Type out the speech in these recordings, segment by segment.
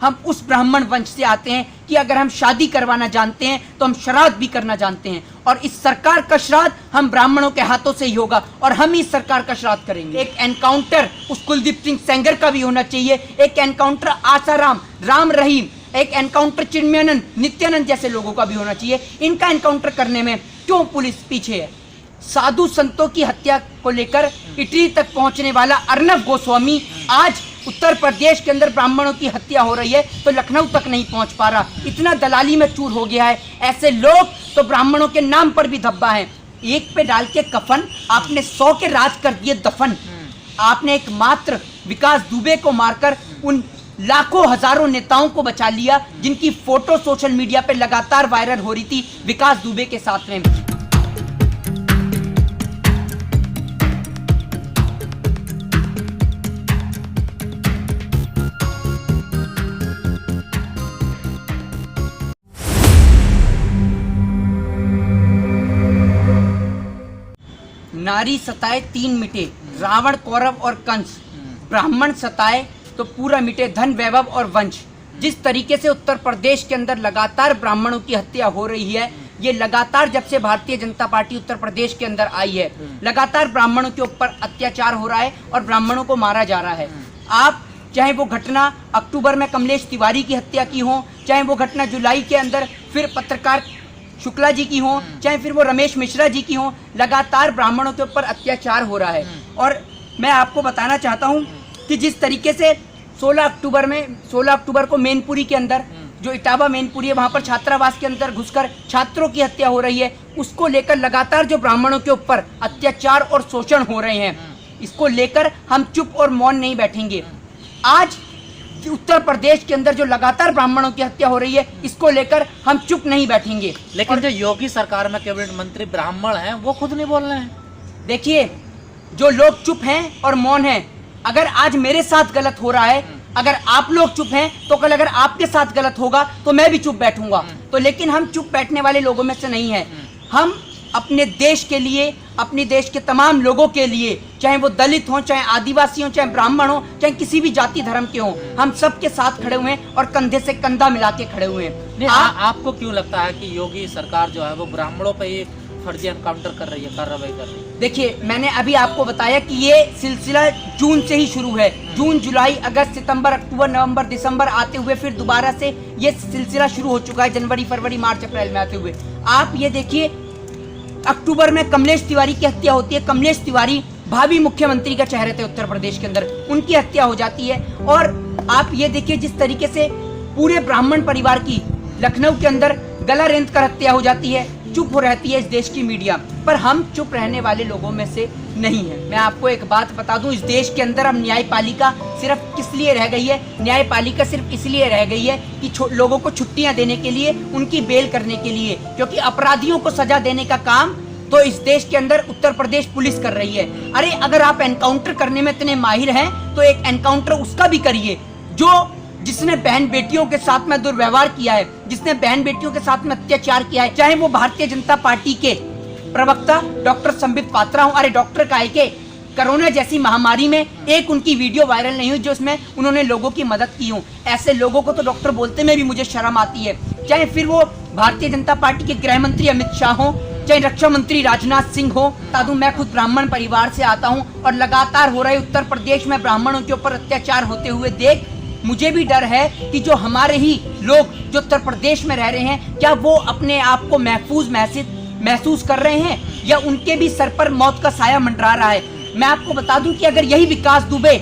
हम उस ब्राह्मण वंश से आते हैं कि अगर हम शादी करवाना जानते हैं तो हम श्राद्ध भी करना जानते हैं, और इस सरकार का श्राद्ध हम ब्राह्मणों के हाथों से ही होगा और हम ही इस सरकार का श्राद्ध करेंगे। एक एनकाउंटर उस कुलदीप सिंह सेंगर का भी होना चाहिए, एक एनकाउंटर आसाराम, राम रहीम, एक एनकाउंटर चिन्मयानंद, नित्यानंद जैसे लोगों का भी होना चाहिए। इनका एनकाउंटर करने में क्यों पुलिस पीछे है? साधु संतों की हत्या को लेकर इटली तक पहुंचने वाला अर्नब गोस्वामी आज उत्तर प्रदेश के अंदर ब्राह्मणों की हत्या हो रही है तो लखनऊ तक नहीं पहुंच पा रहा, इतना दलाली में चूर हो गया है। ऐसे लोग तो ब्राह्मणों के नाम पर भी धब्बा है। एक पे डाल के कफन, आपने 100 के राज कर दिए दफन। आपने एक मात्र विकास दुबे को मारकर उन लाखों हजारों नेताओं को बचा लिया जिनकी फोटो सोशल मीडिया पे लगातार वायरल हो रही थी विकास दुबे के साथ में। नारी सताए तीन मिटे, रावण कौरव और कंस, ब्राह्मण सताए तो पूरा मिटे धन वैभव और वंश। जिस तरीके से उत्तर प्रदेश के अंदर लगातार ब्राह्मणों की हत्या हो रही है, ये लगातार जब से भारतीय जनता पार्टी उत्तर प्रदेश के अंदर आई है, लगातार ब्राह्मणों के ऊपर अत्याचार हो रहा है और ब्राह्मणों को मारा जा रहा है। आप चाहे वो घटना अक्टूबर में कमलेश तिवारी की हत्या की हो, चाहे वो घटना जुलाई के अंदर फिर पत्रकार शुक्ला जी की हो, चाहे फिर वो रमेश मिश्रा जी की हो, लगातार ब्राह्मणों के ऊपर अत्याचार हो रहा है। और मैं आपको बताना चाहता हूं कि जिस तरीके से 16 अक्टूबर को मैनपुरी के अंदर, जो इटावा मैनपुरी है, वहां पर छात्रावास के अंदर घुसकर छात्रों की हत्या हो रही है, उसको लेकर लगातार जो ब्राह्मणों के ऊपर अत्याचार और शोषण हो रहे हैं, इसको लेकर हम चुप और मौन नहीं बैठेंगे। आज उत्तर प्रदेश के अंदर जो लगातार ब्राह्मणों की हत्या हो रही है, इसको लेकर हम चुप नहीं बैठेंगे। लेकिन जो योगी सरकार में कैबिनेट मंत्री ब्राह्मण हैं, वो खुद नहीं बोल रहे हैं। देखिए, जो लोग चुप हैं और मौन हैं, अगर आज मेरे साथ गलत हो रहा है, अगर आप लोग चुप हैं तो कल अगर आपके साथ गलत होगा तो मैं भी चुप बैठूंगा। तो लेकिन हम चुप बैठने वाले लोगों में से नहीं है। हम अपने देश के लिए, अपने देश के तमाम लोगों के लिए, चाहे वो दलित हों, चाहे आदिवासी हों, चाहे ब्राह्मण हों, चाहे किसी भी जाति धर्म के हों, हम सबके साथ खड़े हुए हैं और कंधे से कंधा मिला के खड़े हुए हैं। आपको क्यों लगता है कि योगी सरकार जो है वो ब्राह्मणों पर ही फर्जी एनकाउंटर कर रही है, कार्रवाई कर रही है? देखिए, मैंने अभी आपको बताया कि ये सिलसिला जून से ही शुरू है। जून, जुलाई, अगस्त, सितंबर, अक्टूबर, नवंबर, दिसंबर आते हुए फिर दोबारा से ये सिलसिला शुरू हो चुका है, जनवरी, फरवरी, मार्च, अप्रैल में आते हुए। आप ये देखिए, अक्टूबर में कमलेश तिवारी की हत्या होती है। कमलेश तिवारी भावी मुख्यमंत्री का चेहरे थे उत्तर प्रदेश के अंदर, उनकी हत्या हो जाती है। और आप ये देखिए, जिस तरीके से पूरे ब्राह्मण परिवार की लखनऊ के अंदर गला रेंद कर हत्या हो जाती है, चुप हो रहती है इस देश की मीडिया। पर हम चुप रहने वाले लोगों में से नहीं है। मैं आपको एक बात बता दूं, इस देश के अंदर अब न्यायपालिका सिर्फ किस लिए रह गई है? न्यायपालिका सिर्फ इसलिए रह गई है कि लोगों को छुट्टियां देने के लिए, उनकी बेल करने के लिए, क्योंकि अपराधियों को सजा देने का काम तो इस देश के अंदर उत्तर प्रदेश पुलिस कर रही है। अरे अगर आप एनकाउंटर करने में इतने माहिर हैं तो एक एनकाउंटर उसका भी करिए जिसने बहन बेटियों के साथ में दुर्व्यवहार किया है, जिसने बहन बेटियों के साथ में अत्याचार किया है, चाहे वो भारतीय जनता पार्टी के प्रवक्ता डॉक्टर संबित पात्रा हो। अरे डॉक्टर काहे के, कोरोना जैसी महामारी में एक उनकी वीडियो वायरल नहीं हुई जो उसमें उन्होंने लोगों की मदद की हो। ऐसे लोगों को तो डॉक्टर बोलते में भी मुझे शर्म आती है। चाहे फिर वो भारतीय जनता पार्टी के गृह मंत्री अमित शाह हो, चाहे रक्षा मंत्री राजनाथ सिंह हो। बता दूं, मैं खुद ब्राह्मण परिवार से आता हूं और लगातार हो रहे उत्तर प्रदेश में ब्राह्मणों के ऊपर अत्याचार होते हुए देख मुझे भी डर है कि जो हमारे ही लोग जो उत्तर प्रदेश में रह रहे हैं, क्या वो अपने आप को महसूस कर रहे हैं या उनके भी सर पर मौत का साया मंडरा रहा है। मैं आपको बता दूं कि अगर यही विकास दुबे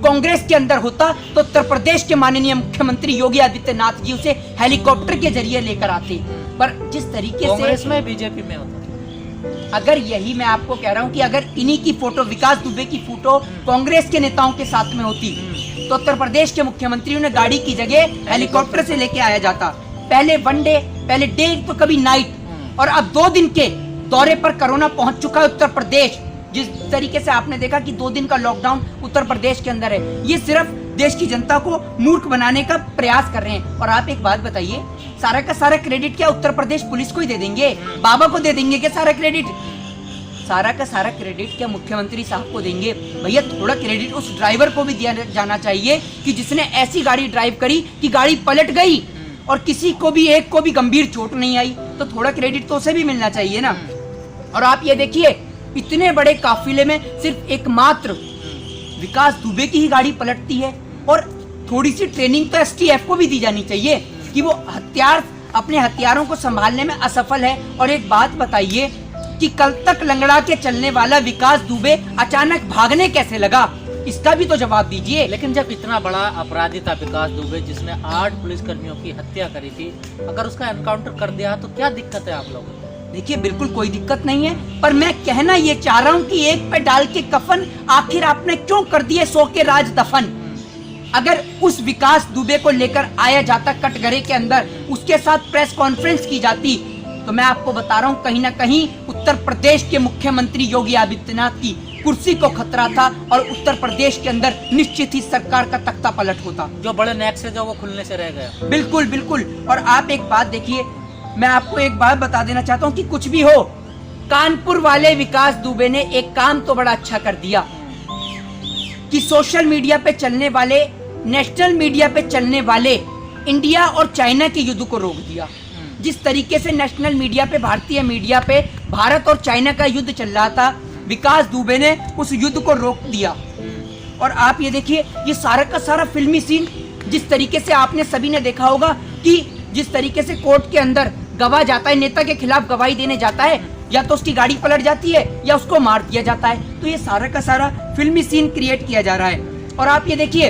कांग्रेस के अंदर होता तो उत्तर प्रदेश के माननीय मुख्यमंत्री योगी आदित्यनाथ जी उसे हेलीकॉप्टर के जरिए लेकर आते। पर जिस तरीके से कांग्रेस में, बीजेपी में होता, अगर यही मैं आपको कह रहा हूं कि अगर इन्हीं की फोटो, विकास दुबे की फोटो कांग्रेस के नेताओं के साथ में होती तो उत्तर प्रदेश के मुख्यमंत्री ने गाड़ी की जगह हेलीकॉप्टर से लेके आया जाता। पहले वन डे, पहले डे तो कभी नाइट, और अब 2 दिन के दौरे पर कोरोना पहुंच चुका है उत्तर प्रदेश। जिस तरीके से आपने देखा कि 2 दिन का लॉकडाउन उत्तर प्रदेश के अंदर है, ये सिर्फ देश की जनता को मूर्ख बनाने का प्रयास कर रहे हैं। और आप एक बात बताइए, सारा का सारा क्रेडिट क्या उत्तर प्रदेश पुलिस को ही दे देंगे? बाबा को दे देंगे क्या सारा क्रेडिट? सारा का सारा क्रेडिट क्या मुख्यमंत्री साहब को देंगे? भैया थोड़ा क्रेडिट उस ड्राइवर को भी दिया जाना चाहिए कि जिसने ऐसी गाड़ी ड्राइव करी कि गाड़ी पलट गई और किसी को भी एक को भी गंभीर चोट नहीं आई, तो थोड़ा क्रेडिट तो उसे भी मिलना चाहिए ना। और आप ये देखिए, इतने बड़े काफिले में सिर्फ एकमात्र विकास दुबे की ही गाड़ी पलटती है, और थोड़ी सी ट्रेनिंग तो एसटीएफ को भी दी जानी चाहिए कि वो अपने हथियारों को संभालने में असफल है। और एक बात बताइए कि कल तक लंगड़ा के चलने वाला विकास दुबे अचानक भागने कैसे लगा, इसका भी तो जवाब दीजिए। लेकिन जब इतना बड़ा अपराधी था विकास दुबे, जिसने 8 पुलिसकर्मियों की हत्या करी थी, अगर उसका एनकाउंटर कर दिया तो क्या दिक्कत है आप लोगों को? देखिए बिल्कुल कोई दिक्कत नहीं है, पर मैं कहना ये चाह रहा हूँ कि एक पे डाल के कफन आखिर आपने क्यों कर दिए 100 के राज दफन? अगर उस विकास दुबे को लेकर आया जाता कटघरे के अंदर, उसके साथ प्रेस कॉन्फ्रेंस की जाती, तो मैं आपको बता रहा हूँ कहीं ना कहीं उत्तर प्रदेश के मुख्यमंत्री योगी आदित्यनाथ की कुर्सी को खतरा था और उत्तर प्रदेश के अंदर निश्चित ही सरकार का तख्ता पलट होता। जो बड़े नेक्स्ट है जो वो खुलने से रह गया। बिल्कुल बिल्कुल। और आप एक बात देखिए, मैं आपको एक बात बता देना चाहता हूँ कि कुछ भी हो, कानपुर वाले विकास दुबे ने एक काम तो बड़ा अच्छा कर दिया कि सोशल मीडिया पे चलने वाले, नेशनल मीडिया पे चलने वाले इंडिया और चाइना के युद्ध को रोक दिया। जिस तरीके से नेशनल मीडिया पे, भारतीय मीडिया पे भारत और चाइना का युद्ध चल रहा था, विकास दुबे ने उस युद्ध को रोक दिया। और आप ये देखिए, ये सारा का सारा फिल्मी सीन, जिस तरीके से आपने सभी ने देखा होगा कि जिस तरीके से कोर्ट के अंदर गवाह जाता है, नेता के खिलाफ गवाही देने जाता है, या तो उसकी गाड़ी पलट जाती है या उसको मार दिया जाता है। तो ये सारा का सारा फिल्मी सीन क्रिएट किया जा रहा है। और आप ये देखिए,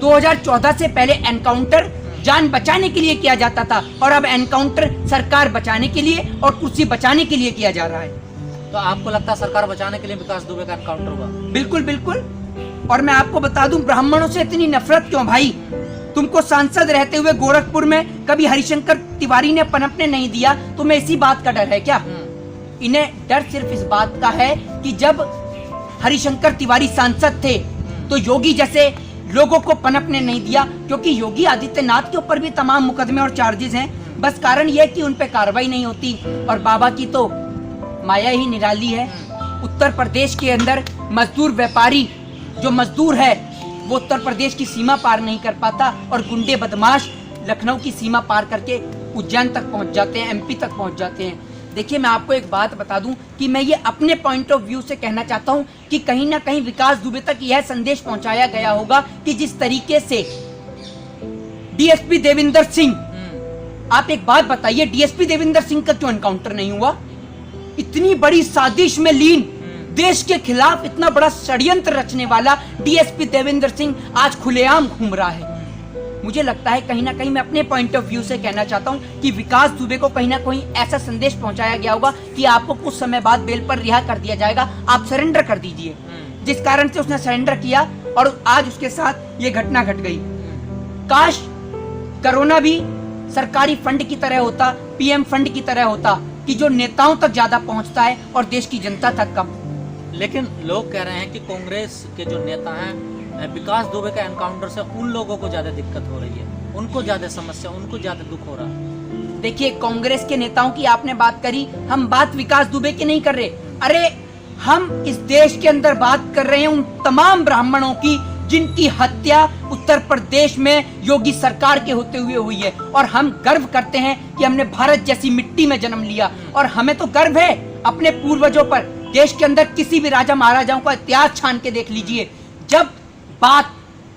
2014 से पहले एनकाउंटर जान बचाने के लिए किया जाता था, और अब एनकाउंटर सरकार बचाने के लिए और कुर्सी बचाने के लिए किया जा रहा है। तो आपको लगता है सरकार बचाने के लिए विकास दुबे का एनकाउंटर हुआ? बिल्कुल बिल्कुल। और मैं आपको बता दूं, ब्राह्मणों से इतनी नफरत क्यों भाई? तुमको सांसद रहते हुए गोरखपुर में कभी हरिशंकर तिवारी ने पनपने नहीं दिया, तुम्हें इसी बात का डर है क्या? इन्हें डर सिर्फ इस बात का है कि जब हरिशंकर तिवारी सांसद थे तो योगी जैसे लोगों को पनपने नहीं दिया, क्योंकि योगी आदित्यनाथ के ऊपर भी तमाम मुकदमे और चार्जेस हैं, बस कारण यह कि उन पे कार्रवाई नहीं होती। और बाबा की तो माया ही निराली है। उत्तर प्रदेश के अंदर मजदूर व्यापारी जो मजदूर है वो उत्तर प्रदेश की सीमा पार नहीं कर पाता, और गुंडे बदमाश लखनऊ की सीमा पार करके उज्जैन तक पहुंच जाते हैं, एमपी तक पहुंच जाते हैं। देखिए मैं आपको एक बात बता दूं कि मैं ये अपने पॉइंट ऑफ व्यू से कहना चाहता हूं कि कहीं ना कहीं विकास दुबे तक यह संदेश पहुंचाया गया होगा कि जिस तरीके से डीएसपी देविंदर सिंह, आप एक बात बताइए, डीएसपी देविंदर सिंह का क्यों एनकाउंटर नहीं हुआ? इतनी बड़ी साजिश में लीन, देश के खिलाफ इतना बड़ा षड्यंत्र रचने वाला डीएसपी देविंदर सिंह आज खुलेआम घूम रहा है। मुझे लगता है कहीं ना कहीं, मैं अपने पॉइंट ऑफ व्यू से कहना चाहता हूं कि विकास दुबे को कहीं ना कहीं ऐसा संदेश पहुंचाया गया होगा कि आपको कुछ समय बाद बेल पर रिहा कर दिया जाएगा, आप सरेंडर कर दीजिए। जिस कारण से उसने सरेंडर किया और आज उसके साथ ये घटना घट गई। काश कोरोना भी सरकारी फंड की तरह होता, पीएम फंड की तरह होता, कि जो नेताओं तक ज्यादा पहुंचता है और देश की जनता तक कम। लेकिन लोग कह रहे हैं कि कांग्रेस के जो नेता हैं, विकास दुबे के एनकाउंटर से उन लोगों को ज्यादा दिक्कत हो रही है, उनको ज्यादा समस्या, उनको ज्यादा दुख हो रहा है। देखिए कांग्रेस के नेताओं की आपने बात करी, हम बात विकास दुबे की नहीं कर रहे। अरे हम इस देश के अंदर बात कर रहे हैं उन तमाम ब्राह्मणों की जिनकी हत्या उत्तर प्रदेश में योगी सरकार के होते हुए हुई है। और हम गर्व करते हैं कि हमने भारत जैसी मिट्टी में जन्म लिया, और हमें तो गर्व है अपने पूर्वजों पर। देश के अंदर किसी भी राजा महाराजाओं का इतिहास छान के देख लीजिए, जब बात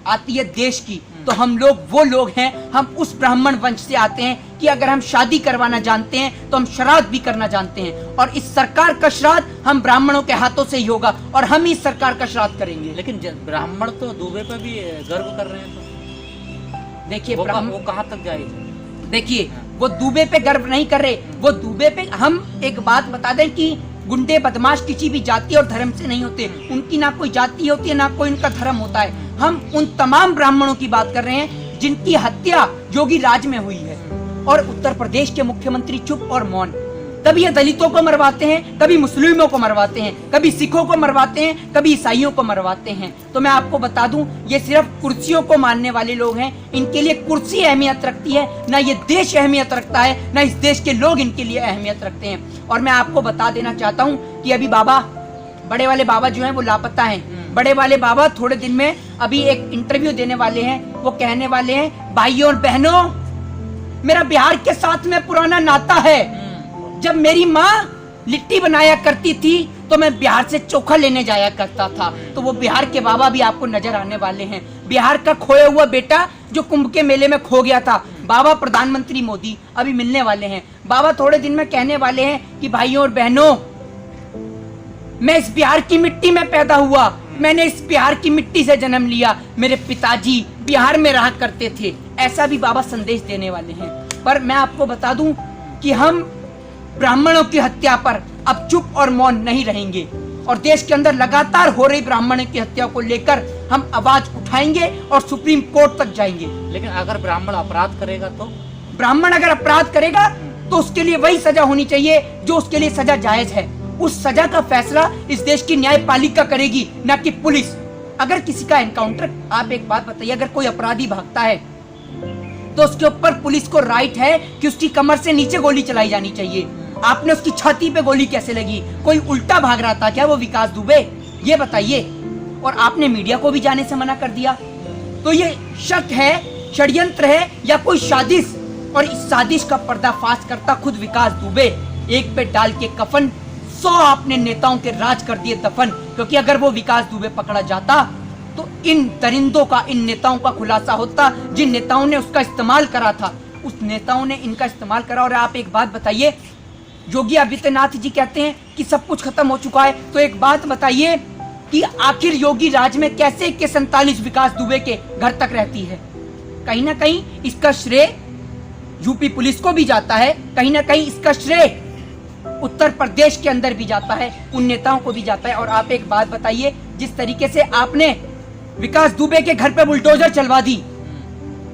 आती है देश की तो हम लोग वो लोग हैं, हम उस ब्राह्मण वंश से आते हैं कि अगर हम शादी करवाना जानते हैं तो हम श्राद्ध भी करना जानते हैं, और इस सरकार का श्राद्ध हम ब्राह्मणों के हाथों से ही होगा, और हम ही इस सरकार का श्राद्ध करेंगे। लेकिन ब्राह्मण तो दुबे पे भी गर्व कर रहे हैं, तो देखिए वो कहाँ तक जाएगी? देखिए वो दुबे पे गर्व नहीं कर रहे, वो दुबे पे, हम एक बात बता दें कि गुंडे बदमाश किसी भी जाति और धर्म से नहीं होते, उनकी ना कोई जाति होती है ना कोई उनका धर्म होता है। हम उन तमाम ब्राह्मणों की बात कर रहे हैं जिनकी हत्या योगी राज में हुई है, और उत्तर प्रदेश के मुख्यमंत्री चुप और मौन। कभी ये दलितों को मरवाते हैं, कभी मुस्लिमों को मरवाते हैं, कभी सिखों को मरवाते हैं, कभी ईसाइयों को मरवाते हैं। तो मैं आपको बता दूं, ये सिर्फ कुर्सियों को मानने वाले लोग हैं, इनके लिए कुर्सी अहमियत रखती है, ना ये देश अहमियत रखता है, ना इस देश के लोग इनके लिए अहमियत रखते हैं। और मैं आपको बता देना चाहता हूं कि अभी बाबा बड़े वाले बाबा जो हैं वो लापता हैं। बड़े वाले बाबा थोड़े दिन में अभी एक इंटरव्यू देने वाले हैं, वो कहने वाले हैं भाइयों और बहनों, मेरा बिहार के साथ में पुराना नाता है। जब मेरी माँ लिट्टी बनाया करती थी तो मैं बिहार से चोखा लेने जाया करता था। तो वो बिहार के बाबा भी आपको नजर आने वाले हैं। बिहार का खोया हुआ बेटा जो कुंभ के मेले में खो गया था, बाबा प्रधानमंत्री मोदी अभी मिलने वाले हैं। बाबा थोड़े दिन में कहने वाले हैं कि भाइयों और बहनों, मैं इस बिहार की मिट्टी में पैदा हुआ, मैंने इस बिहार की मिट्टी से जन्म लिया, मेरे पिताजी बिहार में रहा करते थे। ऐसा भी बाबा संदेश देने वाले हैं। पर मैं आपको बता दूं कि हम ब्राह्मणों की हत्या पर अब चुप और मौन नहीं रहेंगे और देश के अंदर लगातार हो रही ब्राह्मणों की हत्या को लेकर हम आवाज उठाएंगे और सुप्रीम कोर्ट तक जाएंगे। लेकिन अगर ब्राह्मण अपराध करेगा तो? ब्राह्मण अगर अपराध करेगा तो उसके लिए वही सजा होनी चाहिए जो उसके लिए सजा जायज है। उस सजा का फैसला इस देश की न्यायपालिका करेगी, न कि पुलिस। अगर किसी का एनकाउंटर, आप एक बात बताइए, अगर कोई अपराधी भागता है तो उसके ऊपर पुलिस को राइट है कि उसकी कमर से नीचे गोली चलाई जानी चाहिए। आपने उसकी छाती पे गोली कैसे लगी? कोई उल्टा भाग रहा था क्या वो विकास दुबे? ये बताइए। और आपने मीडिया को भी जाने से मना कर दिया। तो ये शक है, षड्यंत्र है या कोई साजिश? और इस साजिश का पर्दाफाश करता खुद विकास दुबे। एक पे डाल के कफन 100 आपने नेताओं के राज कर दिए दफन। क्योंकि अगर वो विकास दुबे पकड़ा जाता तो इन दरिंदों का, इन नेताओं का खुलासा होता जिन नेताओं ने उसका इस्तेमाल करा था। उस नेताओं ने इनका इस्तेमाल करा। और आप एक बात बताइए, योगी आदित्यनाथ जी कहते हैं कि सब कुछ खत्म हो चुका है, तो एक बात बताइए कि आखिर योगी राज में कैसे के 47 विकास दुबे के घर तक रहती है? कहीं ना कहीं इसका श्रेय यूपी पुलिस को भी जाता है, कहीं ना कहीं इसका श्रेय उत्तर प्रदेश के अंदर भी जाता है, उन नेताओं को भी जाता है। और आप एक बात बताइए, जिस तरीके से आपने विकास दुबे के घर पे बुलडोजर चलवा दी,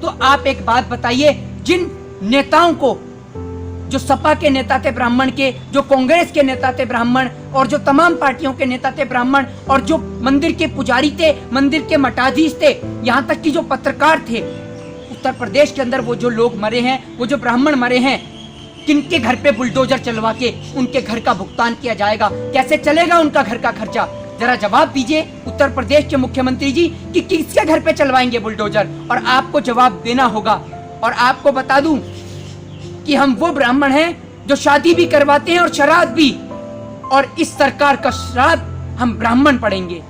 तो आप एक बात बताइए, जिन नेताओं को, जो सपा के नेता थे ब्राह्मण के, जो कांग्रेस के नेता थे ब्राह्मण, और जो तमाम पार्टियों के नेता थे ब्राह्मण, और जो मंदिर के पुजारी थे, मंदिर के मठाधीश थे, यहाँ तक कि जो पत्रकार थे, उत्तर प्रदेश के अंदर वो जो लोग मरे हैं, वो जो ब्राह्मण मरे हैं, किनके घर पे बुलडोजर चलवा के उनके घर का भुगतान किया जाएगा? कैसे चलेगा उनका घर का खर्चा? जरा जवाब दीजिए उत्तर प्रदेश के मुख्यमंत्री जी कि किसके घर पे चलवाएंगे बुलडोजर? और आपको जवाब देना होगा। और आपको बता दूं कि हम वो ब्राह्मण हैं जो शादी भी करवाते हैं और शराब भी, और इस सरकार का श्राप हम ब्राह्मण पढ़ेंगे।